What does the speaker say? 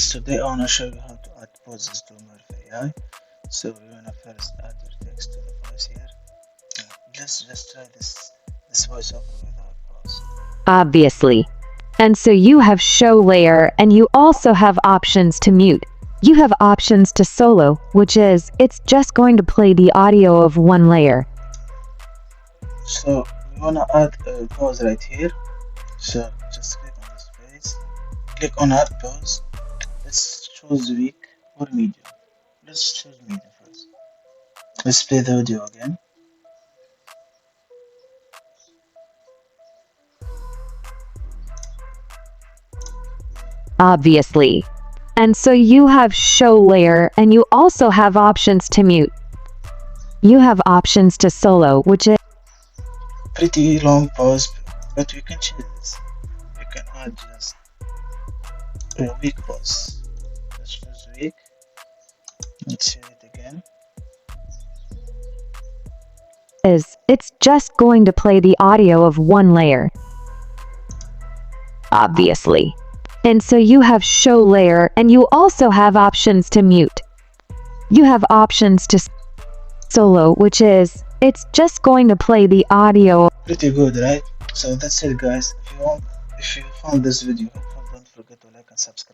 guys, today I wanna show you how to add poses to Murf AI. So you wanna first add your text to the voice here. Let's just try this voiceover without pause. Obviously. And so you have show layer, and you also have options to mute. You have options to solo, which is, it's just going to play the audio of one layer. So we wanna add a pause right here. So just click on this space, click on add pause. Let's choose weak or medium. Let's choose medium first. Let's play the audio again. Obviously. And so you have show layer, and you also have options to mute. You have options to solo, which is Pretty long pause, but we can change this. We can add just a weak pause. Let's choose weak. Let's hear it again. it's just going to play the audio of one layer. Obviously. And so you have show layer, and you also have options to mute. You have options to solo, which is, it's just going to play the audio. Pretty good, right? So that's it, guys. If you found this video helpful, don't forget to like and subscribe.